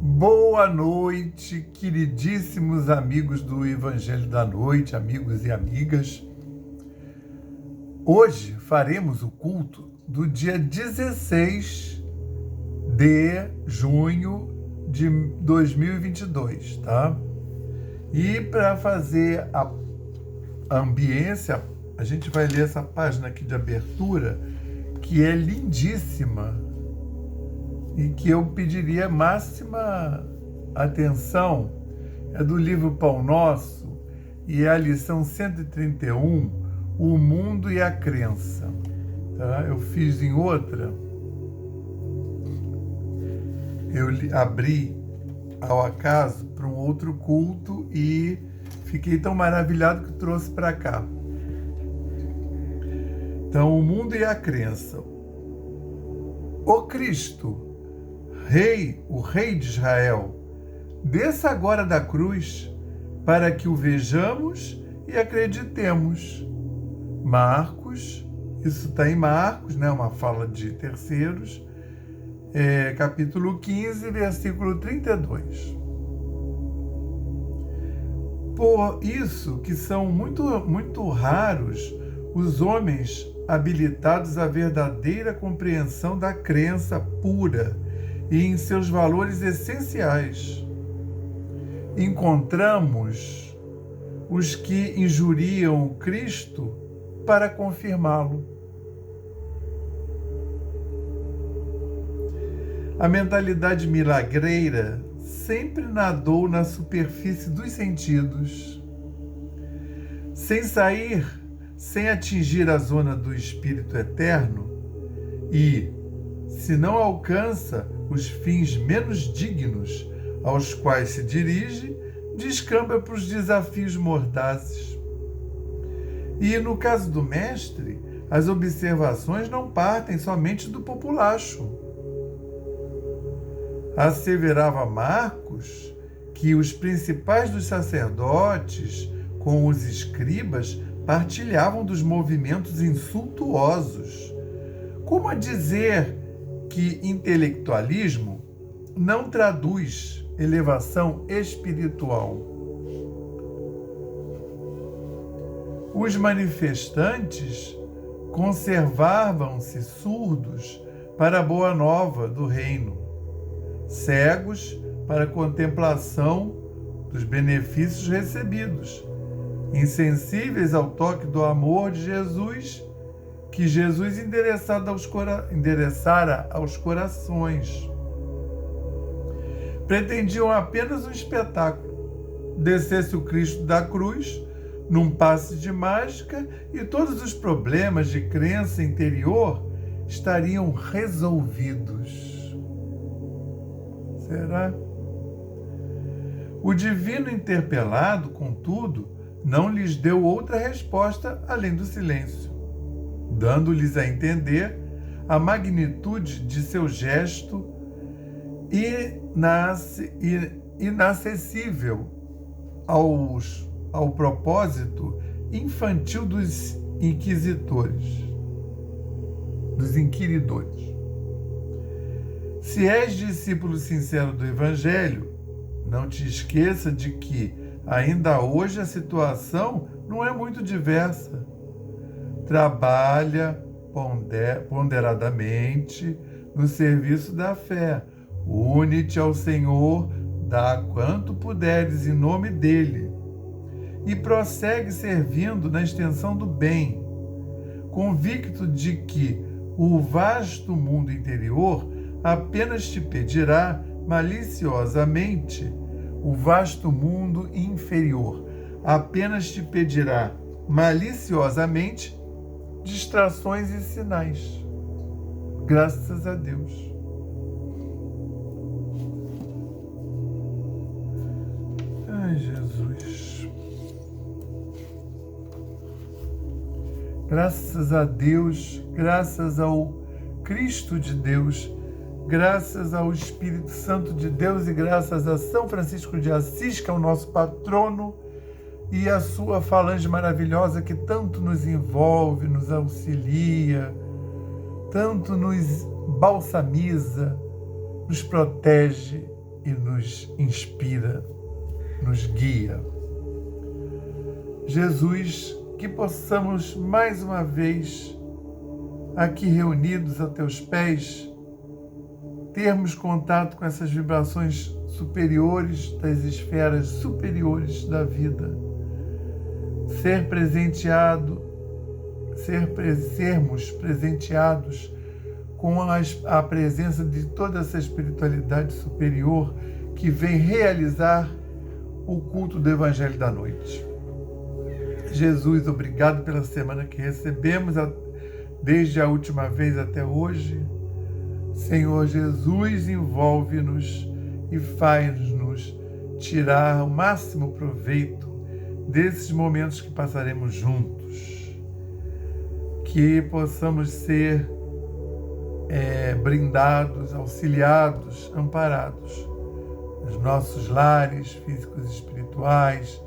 Boa noite, queridíssimos amigos do Evangelho da Noite, amigos e amigas. Hoje faremos o culto do dia 16 de junho de 2022, tá? E para fazer a ambiência, a gente vai ler essa página aqui de abertura, que é lindíssima, e que eu pediria máxima atenção. É do livro Pão Nosso e é a lição 131, O Mundo e a Crença. Tá? Eu fiz em outra, eu abri ao acaso para um outro culto e fiquei tão maravilhado que trouxe para cá. Então, o mundo e a crença. O Cristo, o Rei de Israel, desça agora da cruz para que o vejamos e acreditemos. Marcos, isso está em Marcos, né? Uma fala de terceiros, capítulo 15, versículo 32. Por isso que são muito raros os homens habilitados à verdadeira compreensão da crença pura e em seus valores essenciais. Encontramos os que injuriam o Cristo para confirmá-lo. A mentalidade milagreira sempre nadou na superfície dos sentidos, sem atingir a zona do Espírito Eterno e, se não alcança os fins menos dignos aos quais se dirige, descamba para os desafios mordazes. E, no caso do mestre, as observações não partem somente do populacho. Asseverava Marcos que os principais dos sacerdotes, com os escribas, partilhavam dos movimentos insultuosos, como a dizer que intelectualismo não traduz elevação espiritual. Os manifestantes conservavam-se surdos para a boa nova do reino, cegos para a contemplação dos benefícios recebidos, insensíveis ao toque do amor de Jesus, que Jesus endereçara aos corações. Pretendiam apenas um espetáculo. Descesse o Cristo da cruz, num passe de mágica, e todos os problemas de crença interior estariam resolvidos. Será? O divino interpelado, contudo, não lhes deu outra resposta além do silêncio, dando-lhes a entender a magnitude de seu gesto inacessível ao propósito infantil dos inquiridores. Se és discípulo sincero do Evangelho, não te esqueça de que ainda hoje a situação não é muito diversa. Trabalha ponderadamente no serviço da fé. Une-te ao Senhor, dá quanto puderes em nome dele. E prossegue servindo na extensão do bem, convicto de que o vasto mundo interior apenas te pedirá maliciosamente, o vasto mundo inferior apenas te pedirá maliciosamente distrações e sinais. Graças a Deus. Ai, Jesus. Graças a Deus, graças ao Cristo de Deus, graças ao Espírito Santo de Deus e graças a São Francisco de Assis, que é o nosso patrono, e a sua falange maravilhosa que tanto nos envolve, nos auxilia, tanto nos balsamiza, nos protege e nos inspira, nos guia. Jesus, que possamos mais uma vez, aqui reunidos a teus pés, termos contato com essas vibrações superiores, das esferas superiores da vida, sermos presenteados com a presença de toda essa espiritualidade superior que vem realizar o culto do Evangelho da Noite. Jesus, obrigado pela semana que recebemos, desde a última vez até hoje. Senhor Jesus, envolve-nos e faz-nos tirar o máximo proveito desses momentos que passaremos juntos. Que possamos ser brindados, auxiliados, amparados nos nossos lares físicos e espirituais,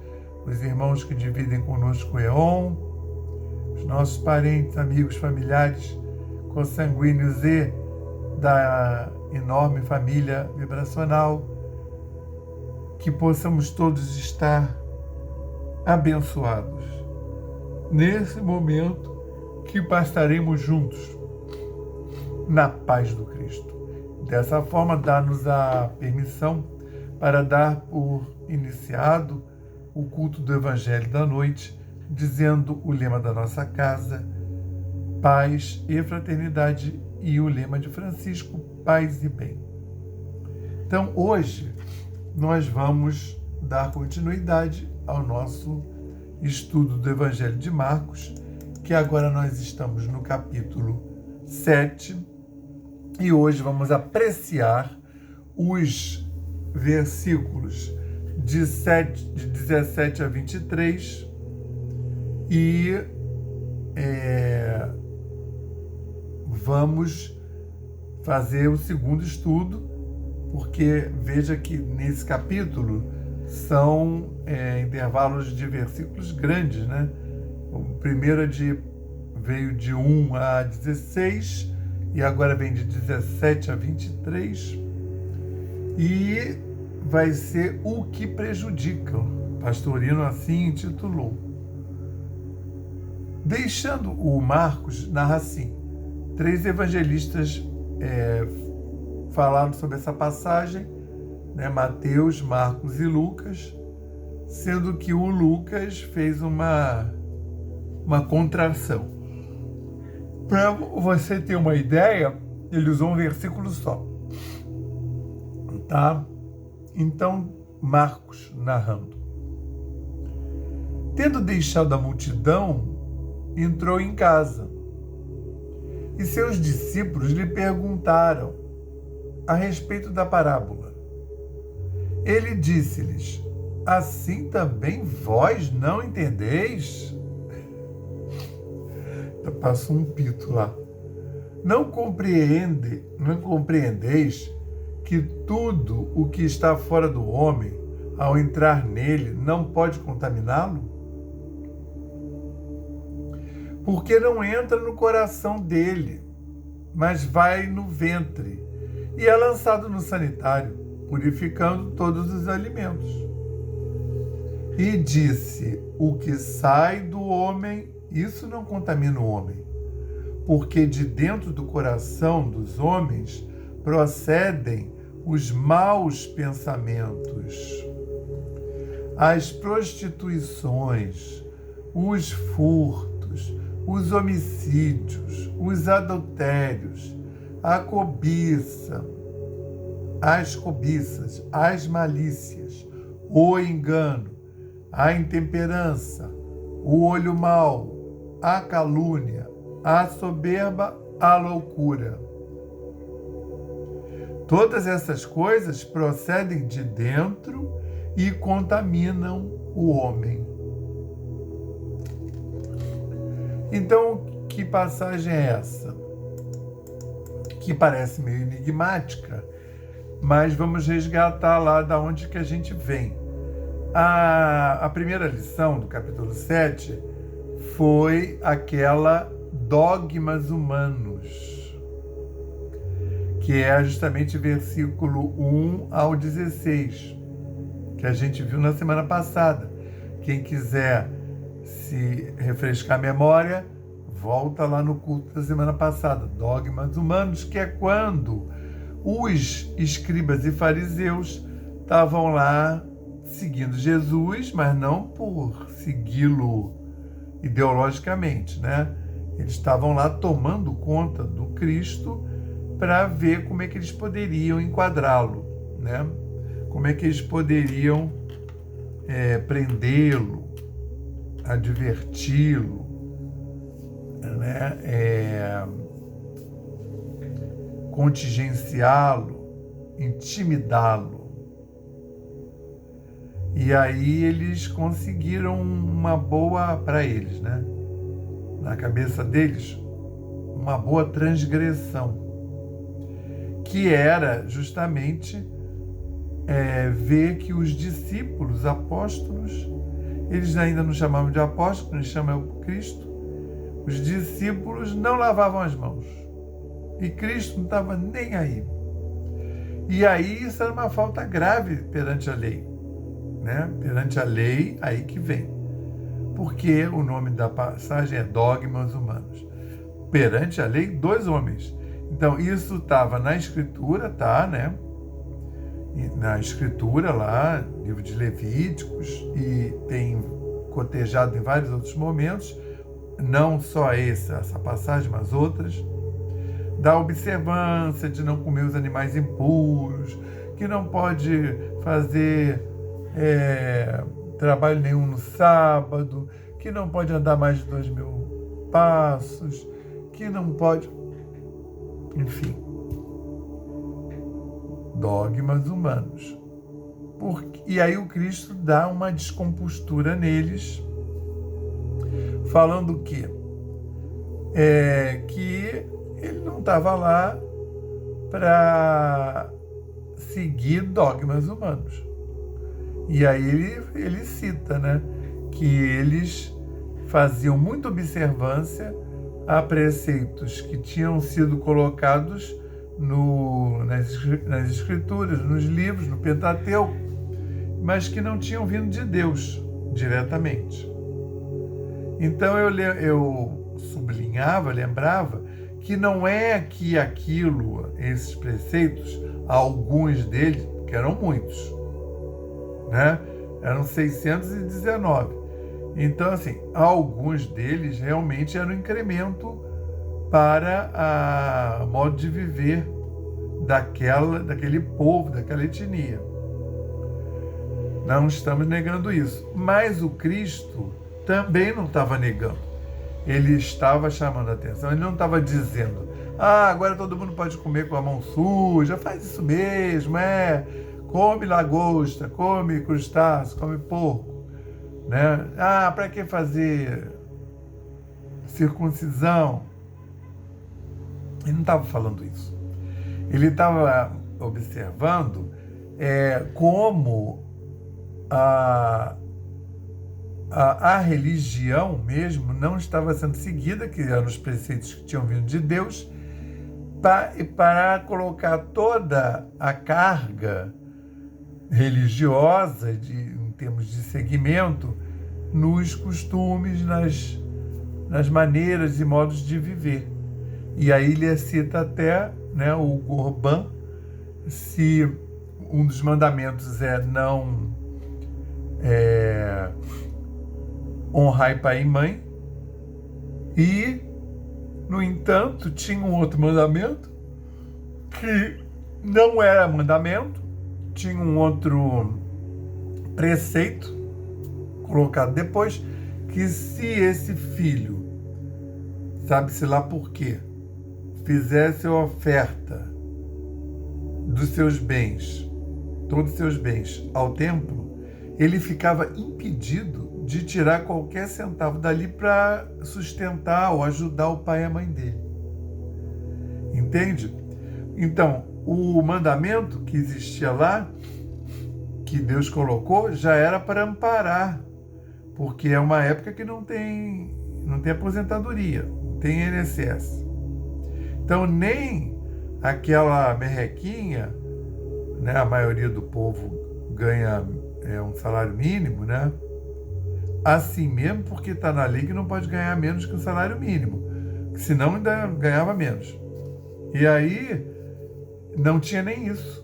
os irmãos que dividem conosco o Éon, os nossos parentes, amigos, familiares, consanguíneos e da enorme família vibracional, que possamos todos estar abençoados nesse momento que passaremos juntos na paz do Cristo. Dessa forma, dá-nos a permissão para dar por iniciado o culto do Evangelho da Noite, dizendo o lema da nossa casa: paz e fraternidade, e o lema de Francisco: paz e bem. Então, hoje, nós vamos dar continuidade ao nosso estudo do Evangelho de Marcos, que agora nós estamos no capítulo 7, e hoje vamos apreciar os versículos de 17 a 23 e vamos fazer o segundo estudo, porque veja que nesse capítulo são intervalos de versículos grandes, né? O primeiro veio de 1 a 16 e agora vem de 17 a 23 e vai ser o que prejudica. Pastorino assim intitulou. Deixando o Marcos, narra assim: 3 evangelistas falaram sobre essa passagem, né? Mateus, Marcos e Lucas, sendo que o Lucas fez uma contração. Para você ter uma ideia, ele usou um versículo só. Tá? Então, Marcos narrando: tendo deixado a multidão, entrou em casa. E seus discípulos lhe perguntaram a respeito da parábola. Ele disse-lhes: assim também vós não entendeis? Passou um pito lá. Não compreendeis que tudo o que está fora do homem, ao entrar nele, não pode contaminá-lo? Porque não entra no coração dele, mas vai no ventre, e é lançado no sanitário, purificando todos os alimentos. E disse: o que sai do homem, isso não contamina o homem, porque de dentro do coração dos homens procedem os maus pensamentos, as prostituições, os furtos, os homicídios, os adultérios, as cobiças, as malícias, o engano, a intemperança, o olho mau, a calúnia, a soberba, a loucura. Todas essas coisas procedem de dentro e contaminam o homem. Então, que passagem é essa? Que parece meio enigmática, mas vamos resgatar lá da onde que a gente vem. A primeira lição do capítulo 7 foi aquela dogmas humanos, que é justamente versículo 1 ao 16, que a gente viu na semana passada. Quem quiser se refrescar a memória, volta lá no culto da semana passada, Dogmas Humanos, que é quando os escribas e fariseus estavam lá seguindo Jesus, mas não por segui-lo ideologicamente, né? Eles estavam lá tomando conta do Cristo para ver como é que eles poderiam enquadrá-lo, né? Como é que eles poderiam prendê-lo, adverti-lo, né? Contingenciá-lo, intimidá-lo. E aí eles conseguiram uma boa, para eles, né? Na cabeça deles, uma boa transgressão, que era justamente ver que os discípulos, apóstolos, eles ainda não chamavam de apóstolos, eles chamam Cristo, os discípulos não lavavam as mãos. E Cristo não estava nem aí. E aí isso era uma falta grave perante a lei, né? Perante a lei, aí que vem. Porque o nome da passagem é Dogmas Humanos. Perante a lei dos homens. Então, isso estava na Escritura, tá, né? Na Escritura lá, livro de Levíticos, e tem cotejado em vários outros momentos, não só essa passagem, mas outras, da observância de não comer os animais impuros, que não pode fazer trabalho nenhum no sábado, que não pode andar mais de 2.000 passos, que não pode... Enfim, dogmas humanos. E aí o Cristo dá uma descompostura neles, falando que ele não estava lá para seguir dogmas humanos. E aí ele cita, né, que eles faziam muita observância a preceitos que tinham sido colocados nas Escrituras, nos livros, no Pentateuco, mas que não tinham vindo de Deus diretamente. Então eu sublinhava, lembrava, que não é que esses preceitos, alguns deles, que eram muitos, né? Eram 619. Então, assim, alguns deles realmente eram incremento para o modo de viver daquele povo, daquela etnia. Não estamos negando isso. Mas o Cristo também não estava negando. Ele estava chamando a atenção. Ele não estava dizendo, agora todo mundo pode comer com a mão suja, faz isso mesmo, come lagosta, come crustáceo, come porco, né? Para que fazer circuncisão? Ele não estava falando isso. Ele estava observando como a religião mesmo não estava sendo seguida, que eram os preceitos que tinham vindo de Deus, para colocar toda a carga religiosa, em termos de segmento, nos costumes, nas maneiras e modos de viver. E aí ele cita até, né, o Corban, se um dos mandamentos não honrar pai e mãe, e, no entanto, tinha um outro mandamento que não era mandamento, tinha um outro preceito colocado depois, que se esse filho, sabe-se lá por quê, fizesse a oferta dos seus bens, todos os seus bens, ao templo, ele ficava impedido de tirar qualquer centavo dali para sustentar ou ajudar o pai e a mãe dele. Entende? Então, o mandamento que existia lá, que Deus colocou, já era para amparar, porque é uma época que não tem aposentadoria, não tem INSS. Então, nem aquela merrequinha, né? A maioria do povo ganha um salário mínimo, né? Assim mesmo, porque está na lei que não pode ganhar menos que o salário mínimo, senão ainda ganhava menos. E aí não tinha nem isso.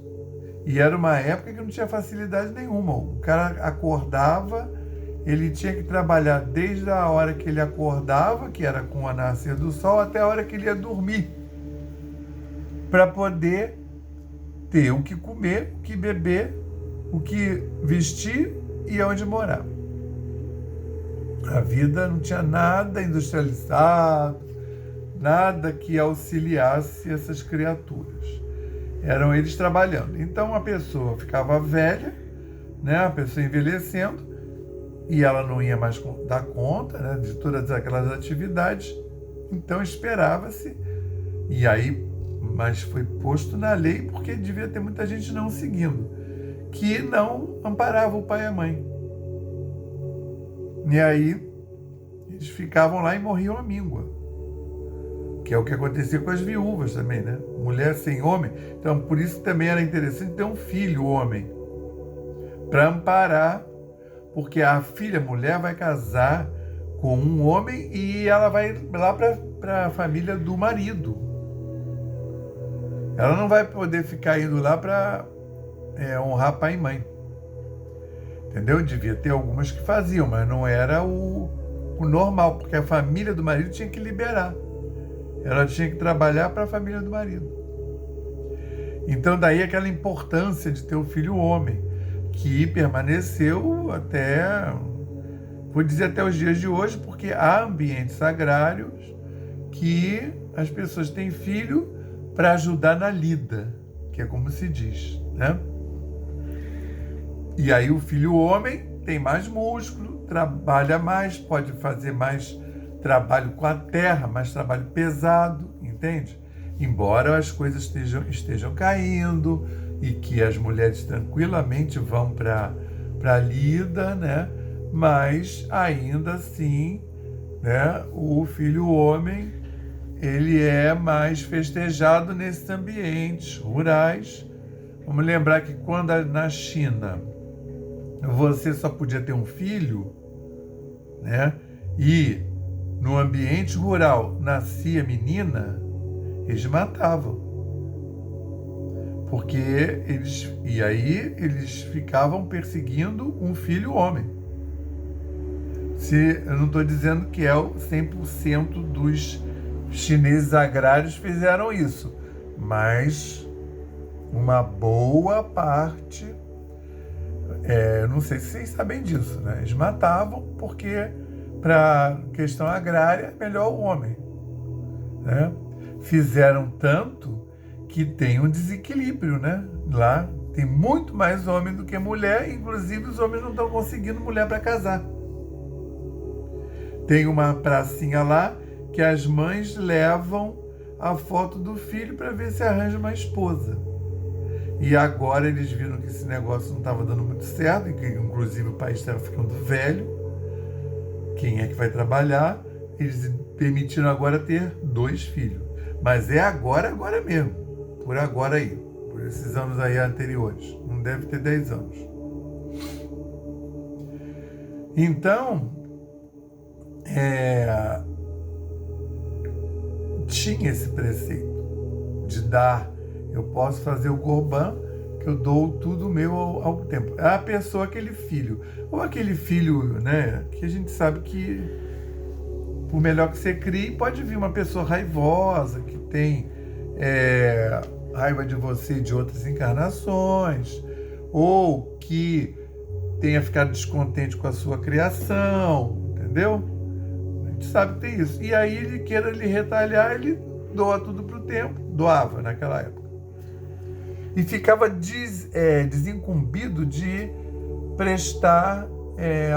E era uma época que não tinha facilidade nenhuma. O cara acordava, ele tinha que trabalhar desde a hora que ele acordava, que era com a nascer do sol, até a hora que ele ia dormir, para poder ter o que comer, o que beber, o que vestir e onde morar. A vida não tinha nada industrializado, nada que auxiliasse essas criaturas. Eram eles trabalhando. Então a pessoa ficava velha, né? A pessoa envelhecendo, e ela não ia mais dar conta, né, de todas aquelas atividades. Então esperava-se, e aí, mas foi posto na lei porque devia ter muita gente não seguindo, que não amparava o pai e a mãe. E aí eles ficavam lá e morriam à míngua, que é o que acontecia com as viúvas também, né? Mulher sem homem. Então, por isso também era interessante ter um filho homem, para amparar, porque a filha mulher vai casar com um homem e ela vai lá para a família do marido. Ela não vai poder ficar indo lá para honrar pai e mãe. Entendeu? Devia ter algumas que faziam, mas não era o normal, porque a família do marido tinha que liberar. Ela tinha que trabalhar para a família do marido. Então, daí aquela importância de ter o filho homem, que permaneceu até, vou dizer até os dias de hoje, porque há ambientes agrários que as pessoas têm filho para ajudar na lida, que é como se diz, né? E aí o filho homem tem mais músculo, trabalha mais, pode fazer mais trabalho com a terra, mais trabalho pesado, entende? Embora as coisas estejam caindo e que as mulheres tranquilamente vão para a lida, né? Mas ainda assim, né, o filho homem, ele é mais festejado nesses ambientes rurais. Vamos lembrar que quando na China você só podia ter um filho, né? E no ambiente rural nascia menina, eles matavam. Porque eles ficavam perseguindo um filho homem. Eu não estou dizendo que é o 100% dos chineses agrários fizeram isso, mas uma boa parte, não sei se vocês sabem disso, né? Eles matavam porque, para questão agrária, é melhor o homem, né? Fizeram tanto que tem um desequilíbrio, né? Lá tem muito mais homem do que mulher, inclusive os homens não estão conseguindo mulher para casar. Tem uma pracinha lá que as mães levam a foto do filho para ver se arranja uma esposa. E agora eles viram que esse negócio não estava dando muito certo, e que inclusive o país estava ficando velho. Quem é que vai trabalhar? Eles permitiram agora ter 2 filhos. Mas é agora mesmo. Por agora aí. Por esses anos aí anteriores. Não deve ter 10 anos. Então, tinha esse preceito de dar. Eu posso fazer o Corban, que eu dou tudo meu ao tempo. A pessoa, aquele filho. Ou aquele filho, né, que a gente sabe que, por melhor que você crie, pode vir uma pessoa raivosa, que tem raiva de você e de outras encarnações, ou que tenha ficado descontente com a sua criação, entendeu? A gente sabe que tem isso. E aí ele queira lhe retalhar, ele doa tudo para o templo, doava naquela época. E ficava desincumbido de prestar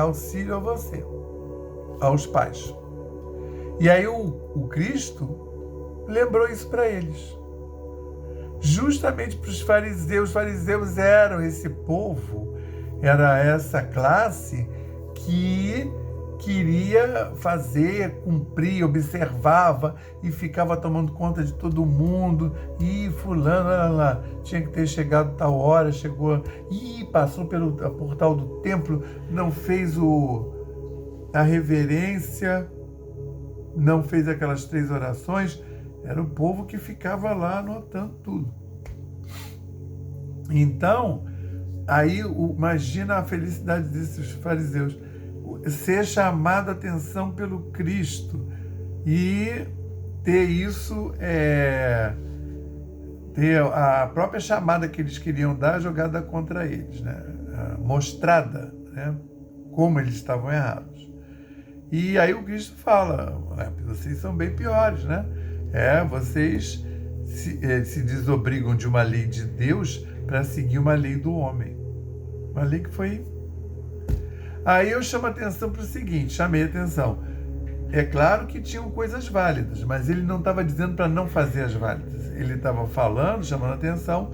auxílio a você, aos pais. E aí o Cristo lembrou isso para eles. Justamente para os fariseus. Os fariseus eram esse povo, era essa classe que queria fazer, cumprir, observava e ficava tomando conta de todo mundo. E fulano, olha lá, tinha que ter chegado tal hora, chegou, passou pelo portal do templo, não fez a reverência, não fez aquelas 3 orações. Era o povo que ficava lá anotando tudo. Então, aí imagina a felicidade desses fariseus, ser chamado a atenção pelo Cristo e ter isso, ter a própria chamada que eles queriam dar jogada contra eles, né? Mostrada, né? Como eles estavam errados. E aí o Cristo fala, vocês são bem piores, né? Vocês se desobrigam de uma lei de Deus para seguir uma lei do homem. Uma lei que foi... Aí eu chamo a atenção para o seguinte, chamei a atenção. É claro que tinham coisas válidas, mas ele não estava dizendo para não fazer as válidas. Ele estava falando, chamando a atenção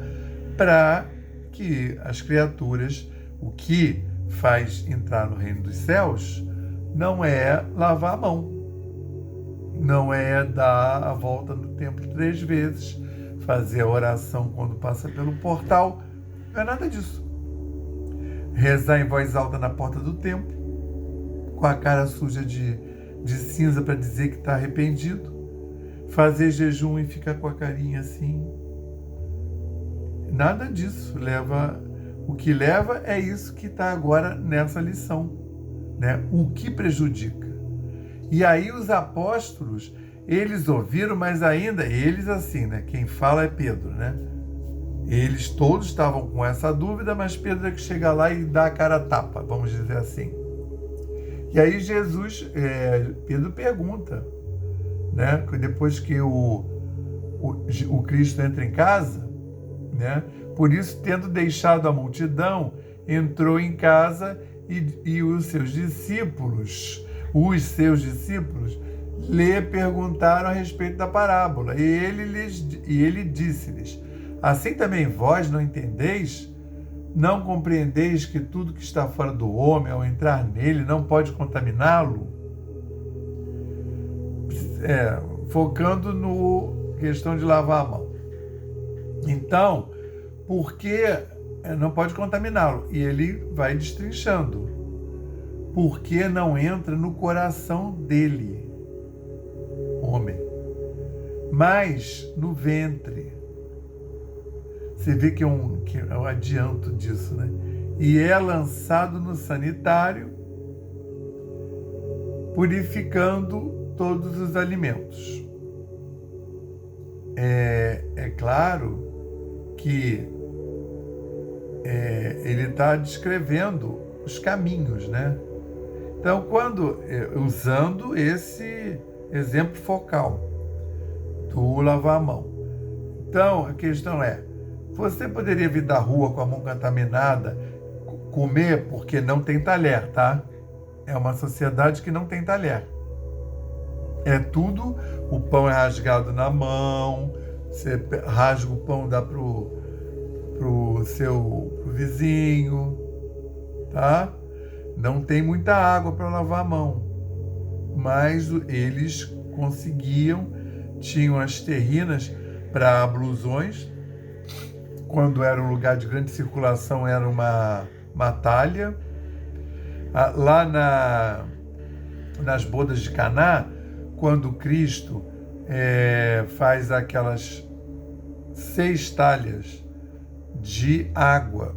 para que as criaturas, o que faz entrar no reino dos céus, não é lavar a mão, não é dar a volta no templo 3 vezes, fazer a oração quando passa pelo portal, não é nada disso. Rezar em voz alta na porta do templo, com a cara suja de cinza para dizer que está arrependido, fazer jejum e ficar com a carinha assim. Nada disso leva. O que leva é isso que está agora nessa lição, né? O que prejudica. E aí os apóstolos, eles ouviram, mas ainda, eles assim, né? Quem fala é Pedro, né? Eles todos estavam com essa dúvida, mas Pedro é que chega lá e dá a cara a tapa, vamos dizer assim. E aí Pedro pergunta, né? Depois que o Cristo entra em casa, né? Por isso, tendo deixado a multidão, entrou em casa e os seus discípulos lhe perguntaram a respeito da parábola. E ele disse-lhes: assim também vós não entendeis? Não compreendeis que tudo que está fora do homem, ao entrar nele, não pode contaminá-lo? Focando no questão de lavar a mão. Então, porque não pode contaminá-lo? E ele vai destrinchando. Porque não entra no coração dele, homem, mas no ventre. Você vê que é um adianto disso, né? E é lançado no sanitário, purificando todos os alimentos. É claro que ele está descrevendo os caminhos, né? Então, usando esse exemplo focal do lavar a mão. Então, a questão é, você poderia vir da rua com a mão contaminada, comer porque não tem talher, tá? É uma sociedade que não tem talher. É tudo, o pão é rasgado na mão, você rasga o pão, dá pro vizinho, tá? Não tem muita água para lavar a mão, mas eles conseguiam, tinham as terrinas para blusões. Quando era um lugar de grande circulação, era uma talha. Lá nas bodas de Caná, quando Cristo faz aquelas 6 talhas de água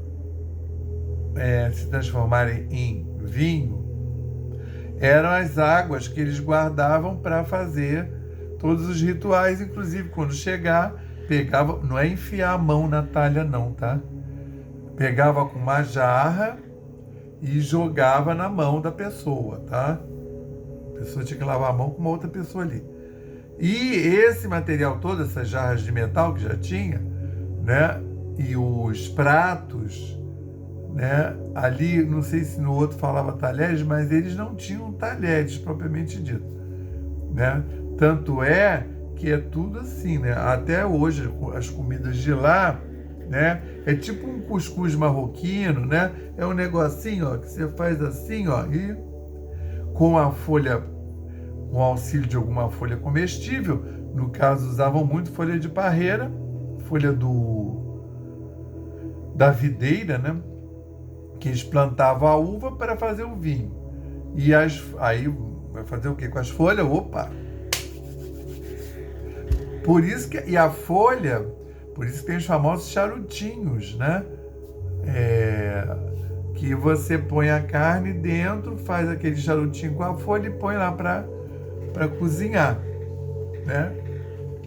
se transformarem em vinho, eram as águas que eles guardavam para fazer todos os rituais, inclusive quando chegar, pegava, não é enfiar a mão na talha não, tá? Pegava com uma jarra e jogava na mão da pessoa, tá? A pessoa tinha que lavar a mão com uma outra pessoa ali. E esse material todo, essas jarras de metal que já tinha, né? E os pratos, né? Ali, não sei se no outro falava talheres, mas eles não tinham talheres propriamente dito, né? Tanto é que é tudo assim, né? Até hoje as comidas de lá, né? É tipo um cuscuz marroquino, né? É um negocinho, ó, que você faz assim, ó, e com a folha, com o auxílio de alguma folha comestível. No caso, usavam muito folha de parreira, folha da videira, né? Que eles plantavam a uva para fazer o vinho. E aí vai fazer o quê com as folhas? Opa! Por isso que a folha, por isso que tem os famosos charutinhos, né? Que você põe a carne dentro, faz aquele charutinho com a folha e põe lá para cozinhar, né?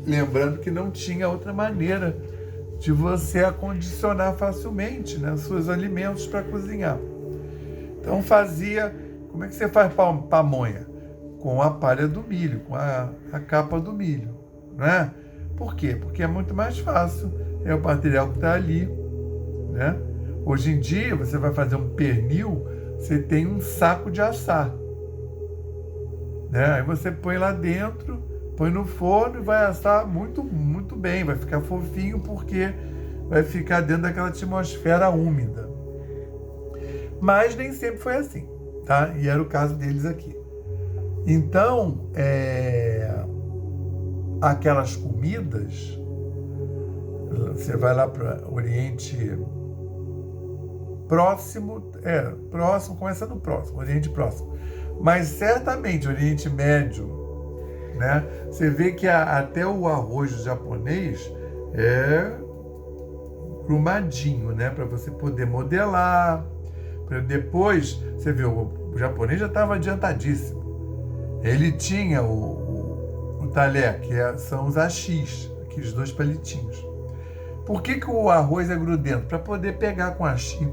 Lembrando que não tinha outra maneira de você acondicionar facilmente, né, os seus alimentos para cozinhar. Então como é que você faz pamonha? Com a palha do milho, com a capa do milho, né? Por quê? Porque é muito mais fácil, é o material que está ali, né? Hoje em dia, você vai fazer um pernil, você tem um saco de assar, né? Aí você põe lá dentro, põe no forno e vai assar muito, muito bem, vai ficar fofinho porque vai ficar dentro daquela atmosfera úmida. Mas nem sempre foi assim, tá? E era o caso deles aqui. Então, aquelas comidas, você vai lá para o Oriente Próximo, começa no próximo, Oriente Próximo. Mas certamente, Oriente Médio, né? Você vê que até o arroz japonês é grumadinho, né? Para você poder modelar. Depois, você vê, o japonês já estava adiantadíssimo. Ele tinha o talher, que são os ashis, aqueles 2 palitinhos. Por que o arroz é grudento? Para poder pegar com ashi.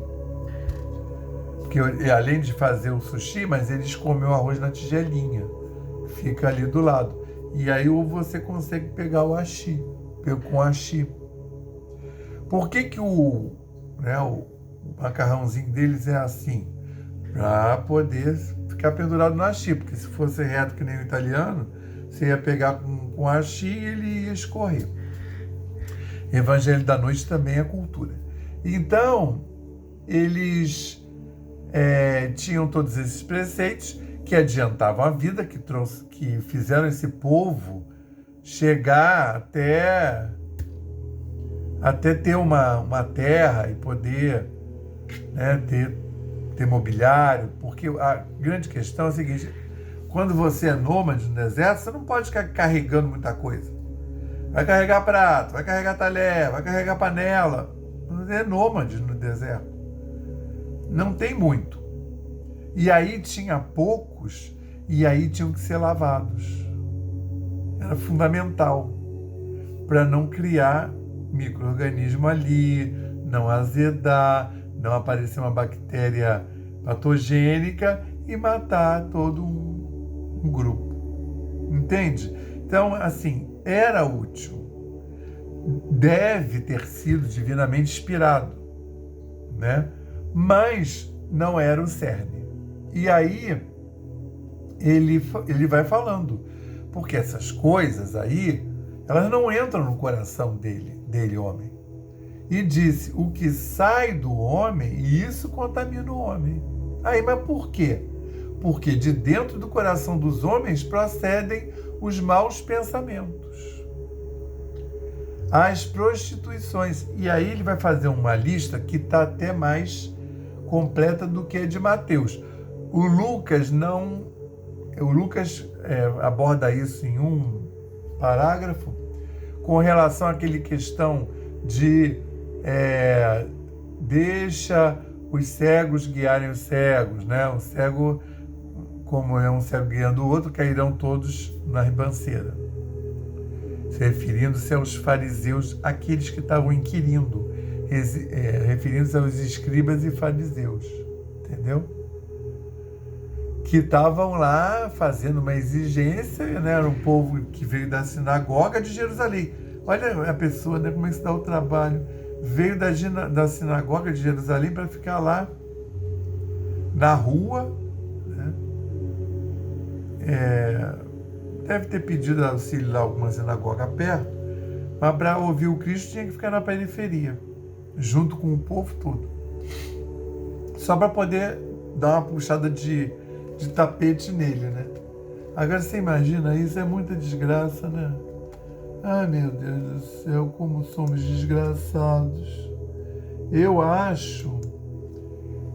Porque além de fazer o sushi, mas eles comem o arroz na tigelinha. Fica ali do lado. E aí você consegue pegar o ashi, com ashi. Por que o macarrãozinho deles é assim? Para poder ficar pendurado no ashi. Porque se fosse reto que nem o italiano, você ia pegar com ashi e ele ia escorrer. Evangelho da Noite também é cultura. Então, eles tinham todos esses preceitos que adiantavam a vida, que fizeram esse povo chegar até ter uma terra e poder, né, ter mobiliário, porque a grande questão é a seguinte: quando você é nômade no deserto, você não pode ficar carregando muita coisa. Vai carregar prato, vai carregar talher, vai carregar panela. Você é nômade no deserto. Não tem muito. E aí tinha poucos, e aí tinham que ser lavados. Era fundamental para não criar micro-organismo ali, não azedar, não aparecer uma bactéria patogênica e matar todo um grupo. Entende? Então, assim, era útil. Deve ter sido divinamente inspirado, né? Mas não era o cerne. E aí ele vai falando, porque essas coisas aí, elas não entram no coração dele, homem. E disse: o que sai do homem, e isso contamina o homem. Aí, mas por quê? Porque de dentro do coração dos homens procedem os maus pensamentos, as prostituições. E aí ele vai fazer uma lista que está até mais completa do que a de Mateus. O Lucas aborda isso em um parágrafo com relação àquele questão de deixa os cegos guiarem os cegos, né? O cego, como é um cego guiando o outro, cairão todos na ribanceira. Referindo-se aos fariseus, aqueles que estavam inquirindo, referindo-se aos escribas e fariseus, entendeu? Que estavam lá fazendo uma exigência, né? Era um povo que veio da sinagoga de Jerusalém. Olha a pessoa, né? Como é que se dá o trabalho. Veio da sinagoga de Jerusalém para ficar lá na rua, né? Deve ter pedido auxílio lá alguma sinagoga perto, mas para ouvir o Cristo tinha que ficar na periferia, junto com o povo todo, só para poder dar uma puxada de de tapete nele, né? Agora você imagina, isso é muita desgraça, né? Ai, meu Deus do céu, como somos desgraçados. Eu acho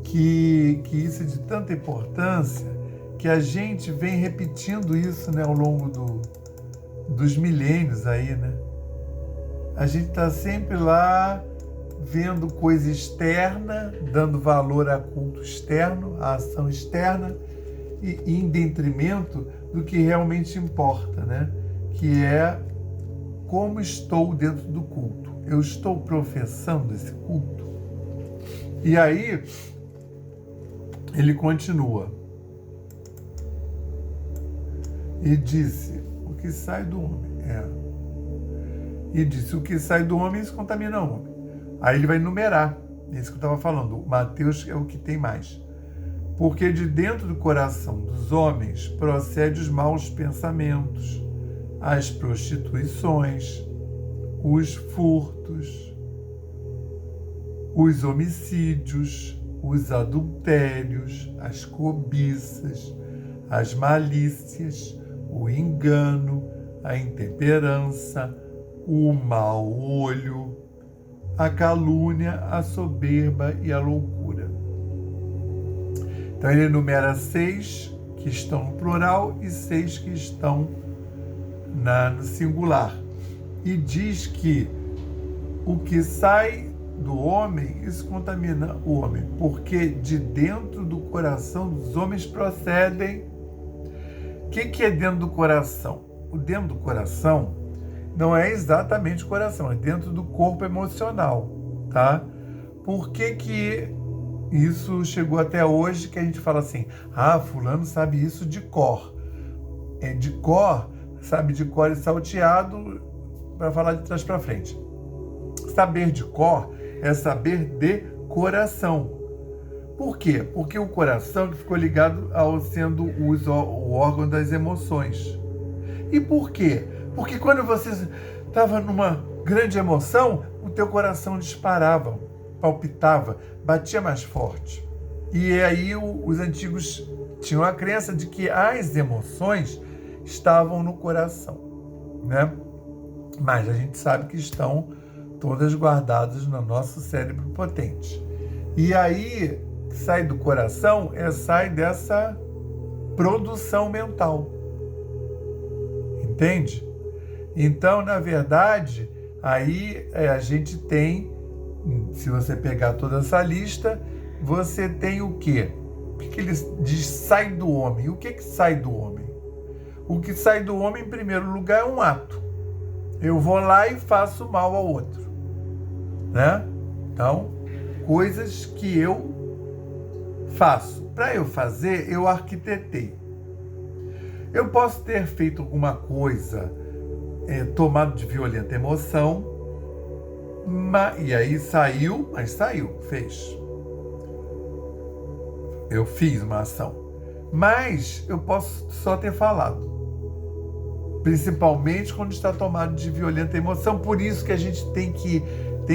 que isso é de tanta importância que a gente vem repetindo isso, né, ao longo dos milênios aí, né? A gente está sempre lá vendo coisa externa, dando valor a culto externo, a ação externa, e em detrimento do que realmente importa, né? Que é como estou dentro do culto. Eu estou professando esse culto? E aí, ele continua. E disse, o que sai do homem. E disse, o que sai do homem, isso contamina o homem. Aí ele vai enumerar. É isso que eu estava falando. Mateus é o que tem mais. Porque de dentro do coração dos homens procede os maus pensamentos, as prostituições, os furtos, os homicídios, os adultérios, as cobiças, as malícias, o engano, a intemperança, o mau olho, a calúnia, a soberba e a loucura. Então ele enumera 6 que estão no plural e 6 que estão no singular. E diz que o que sai do homem, isso contamina o homem, porque de dentro do coração dos homens procedem. O que é dentro do coração? O dentro do coração não é exatamente o coração, é dentro do corpo emocional, tá? Por que isso chegou até hoje, que a gente fala assim, fulano sabe isso de cor. É de cor, sabe de cor e salteado, para falar de trás para frente. Saber de cor é saber de coração. Por quê? Porque o coração ficou ligado ao sendo o órgão das emoções. E por quê? Porque quando você estava numa grande emoção, o teu coração disparava, palpitava, batia mais forte. E aí os antigos tinham a crença de que as emoções estavam no coração, né? Mas a gente sabe que estão todas guardadas no nosso cérebro potente. E aí, sai do coração, sai dessa produção mental. Entende? Então, na verdade, aí a gente tem, se você pegar toda essa lista, você tem o quê? O que ele diz sai do homem? O que sai do homem? O que sai do homem, em primeiro lugar, é um ato. Eu vou lá e faço mal ao outro, né? Então, coisas que eu faço. Para eu fazer, eu arquitetei. Eu posso ter feito alguma coisa tomado de violenta emoção, e aí saiu, fez. Eu fiz uma ação. Mas eu posso só ter falado. Principalmente quando está tomado de violenta emoção. Por isso que a gente tem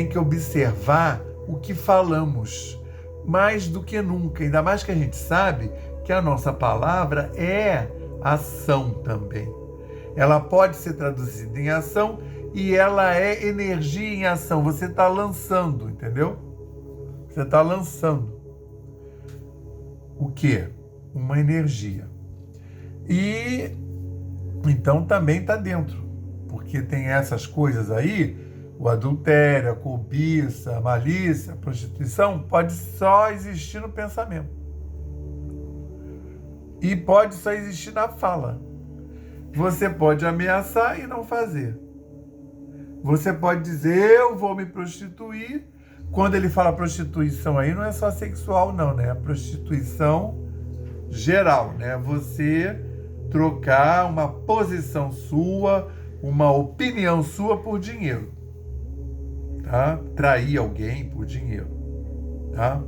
que observar o que falamos. Mais do que nunca. Ainda mais que a gente sabe que a nossa palavra é ação também. Ela pode ser traduzida em ação e ela é energia em ação. Você está lançando, entendeu? Você está lançando. O quê? Uma energia. E então também está dentro, porque tem essas coisas aí, o adultério, a cobiça, a malícia, a prostituição, pode só existir no pensamento. E pode só existir na fala. Você pode ameaçar e não fazer. Você pode dizer, eu vou me prostituir. Quando ele fala prostituição aí, não é só sexual não, né? É prostituição geral, né? Você trocar uma posição sua, uma opinião sua por dinheiro, tá? Trair alguém por dinheiro, tá?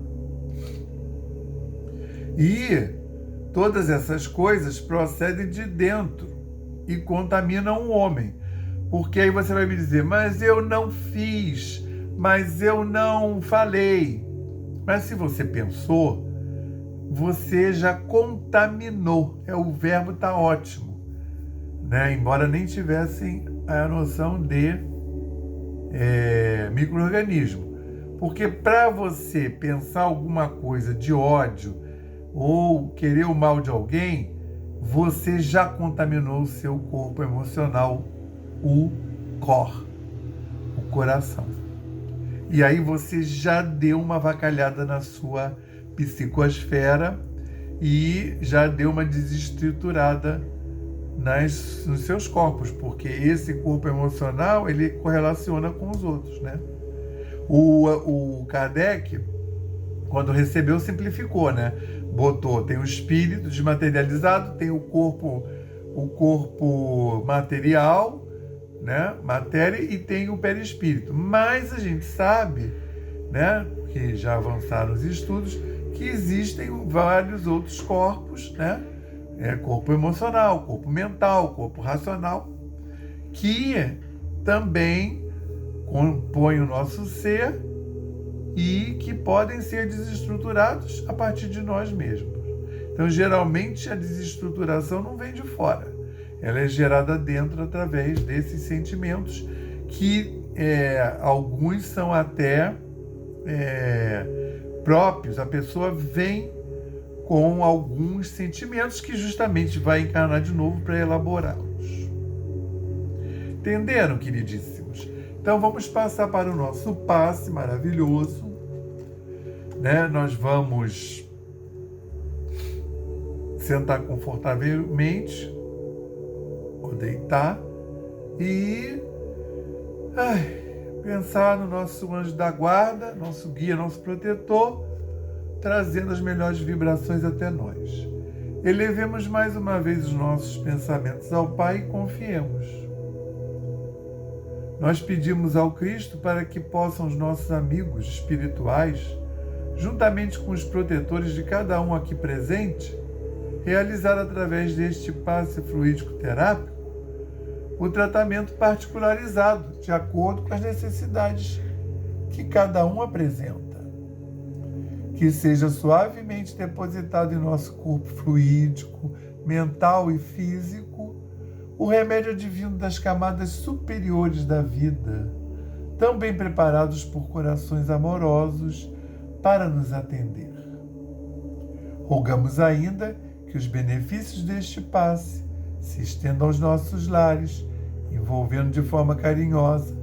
E todas essas coisas procedem de dentro e contaminam o homem. Porque aí você vai me dizer, mas eu não fiz, mas eu não falei. Mas se você pensou, você já contaminou. O verbo está ótimo, né? Embora nem tivessem a noção de micro-organismo. Porque para você pensar alguma coisa de ódio ou querer o mal de alguém, você já contaminou o seu corpo emocional, o coração. E aí você já deu uma avacalhada na sua psicosfera e já deu uma desestruturada nos seus corpos, porque esse corpo emocional, ele correlaciona com os outros, né? O Kardec, quando recebeu, simplificou, né? Tem o espírito desmaterializado, tem o corpo material, né? Matéria, e tem o perispírito. Mas a gente sabe, né? Que já avançaram os estudos, que existem vários outros corpos, né? Corpo emocional, corpo mental, corpo racional, que também compõem o nosso ser e que podem ser desestruturados a partir de nós mesmos. Então, geralmente, a desestruturação não vem de fora. Ela é gerada dentro através desses sentimentos que alguns são até próprios. A pessoa vem com alguns sentimentos que justamente vai encarnar de novo para elaborá-los. Entenderam, queridíssimos? Então vamos passar para o nosso passe maravilhoso, né? Nós vamos sentar confortavelmente ou deitar e pensar no nosso anjo da guarda, nosso guia, nosso protetor, trazendo as melhores vibrações até nós. Elevemos mais uma vez os nossos pensamentos ao Pai e confiemos. Nós pedimos ao Cristo para que possam os nossos amigos espirituais, juntamente com os protetores de cada um aqui presente, realizar através deste passe fluídico terápico o tratamento particularizado, de acordo com as necessidades que cada um apresenta. Que seja suavemente depositado em nosso corpo fluídico, mental e físico, o remédio advindo das camadas superiores da vida, tão bem preparados por corações amorosos para nos atender. Rogamos ainda que os benefícios deste passe se estendam aos nossos lares, envolvendo de forma carinhosa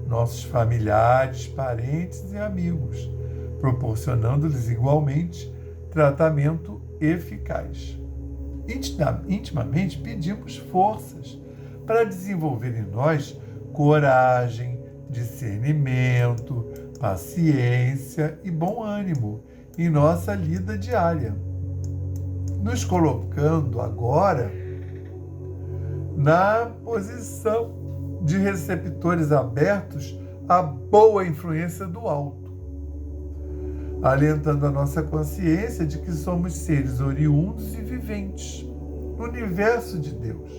nossos familiares, parentes e amigos, proporcionando-lhes igualmente tratamento eficaz. Intimamente pedimos forças para desenvolver em nós coragem, discernimento, paciência e bom ânimo em nossa lida diária, nos colocando agora na posição de receptores abertos à boa influência do alto, alentando a nossa consciência de que somos seres oriundos e viventes no universo de Deus.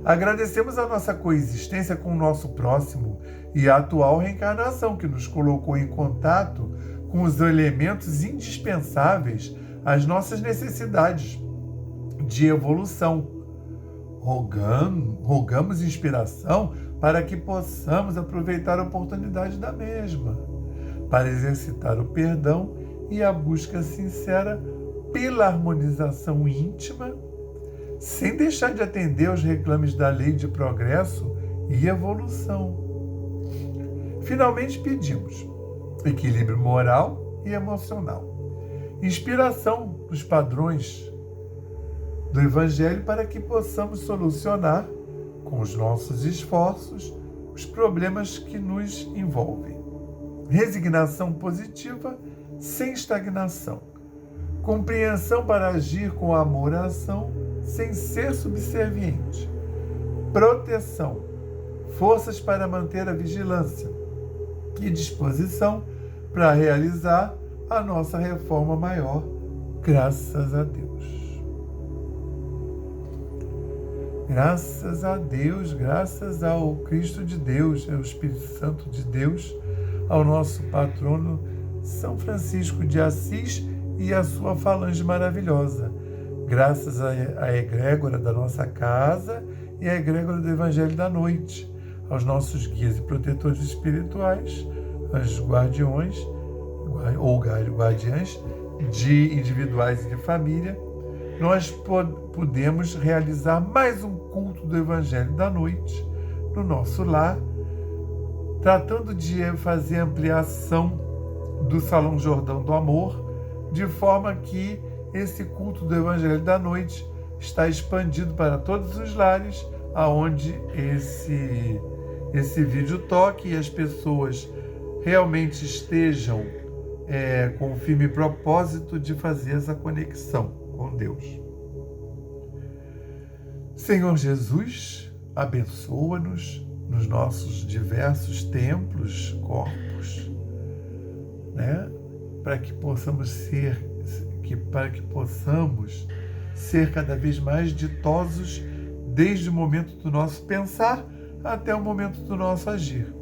Agradecemos a nossa coexistência com o nosso próximo e a atual reencarnação que nos colocou em contato com os elementos indispensáveis às nossas necessidades de evolução. Rogamos inspiração para que possamos aproveitar a oportunidade da mesma, para exercitar o perdão e a busca sincera pela harmonização íntima, sem deixar de atender aos reclames da lei de progresso e evolução. Finalmente pedimos equilíbrio moral e emocional, inspiração dos padrões do Evangelho para que possamos solucionar, com os nossos esforços, os problemas que nos envolvem. Resignação positiva sem estagnação. Compreensão para agir com amor à ação sem ser subserviente. Proteção. Forças para manter a vigilância. E disposição para realizar a nossa reforma maior, graças a Deus. Graças a Deus, graças ao Cristo de Deus, ao Espírito Santo de Deus, ao nosso patrono São Francisco de Assis e a sua falange maravilhosa, graças à egrégora da nossa casa e à egrégora do Evangelho da Noite, aos nossos guias e protetores espirituais, anjos guardiões ou guardiães de individuais e de família, nós podemos realizar mais um culto do Evangelho da Noite no nosso lar, tratando de fazer ampliação do Salão Jordão do Amor, de forma que esse culto do Evangelho da Noite está expandido para todos os lares aonde esse vídeo toque e as pessoas realmente estejam com o firme propósito de fazer essa conexão com Deus. Senhor Jesus, abençoa-nos nos nossos diversos templos, corpos, né? Para que possamos ser cada vez mais ditosos desde o momento do nosso pensar até o momento do nosso agir.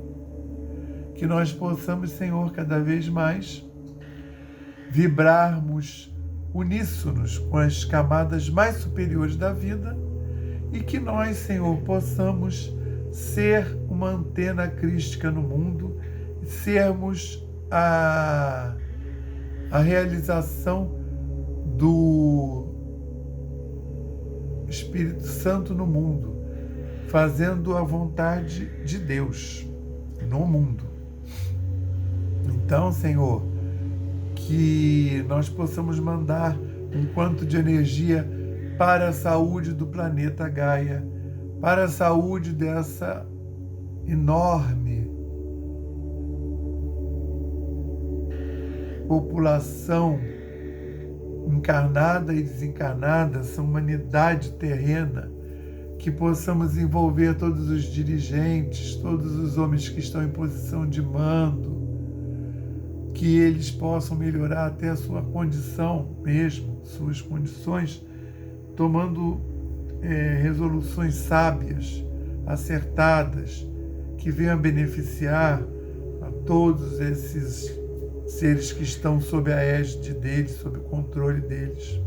Que nós possamos, Senhor, cada vez mais vibrarmos uníssonos com as camadas mais superiores da vida e que nós, Senhor, possamos ser uma antena crística no mundo, sermos a realização do Espírito Santo no mundo, fazendo a vontade de Deus no mundo. Então, Senhor, que nós possamos mandar um quanto de energia para a saúde do planeta Gaia, para a saúde dessa enorme população encarnada e desencarnada, essa humanidade terrena, que possamos envolver todos os dirigentes, todos os homens que estão em posição de mando, que eles possam melhorar até a sua condição mesmo, suas condições, tomando resoluções sábias, acertadas, que venham beneficiar a todos esses seres que estão sob a égide deles, sob o controle deles.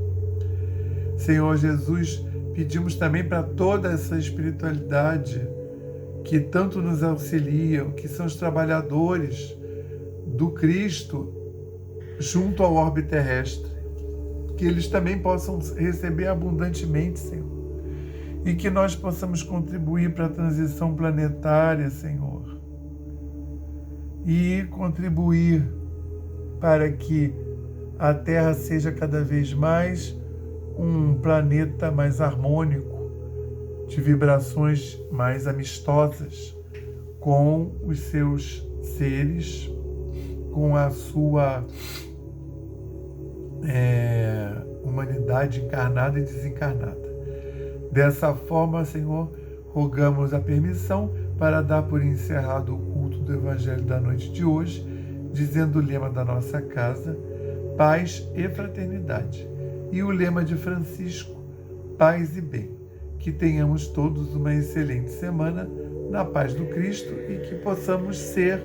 Senhor Jesus, pedimos também para toda essa espiritualidade que tanto nos auxiliam, que são os trabalhadores do Cristo junto ao orbe terrestre, que eles também possam receber abundantemente, Senhor, e que nós possamos contribuir para a transição planetária, Senhor, e contribuir para que a Terra seja cada vez mais um planeta mais harmônico, de vibrações mais amistosas com os seus seres, com a sua humanidade encarnada e desencarnada. Dessa forma, Senhor, rogamos a permissão para dar por encerrado o culto do Evangelho da noite de hoje, dizendo o lema da nossa casa, paz e fraternidade, e o lema de Francisco, paz e bem. Que tenhamos todos uma excelente semana na paz do Cristo e que possamos ser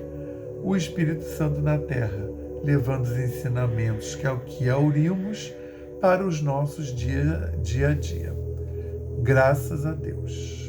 o Espírito Santo na Terra, levando os ensinamentos que aurimos para os nossos dia a dia. Graças a Deus.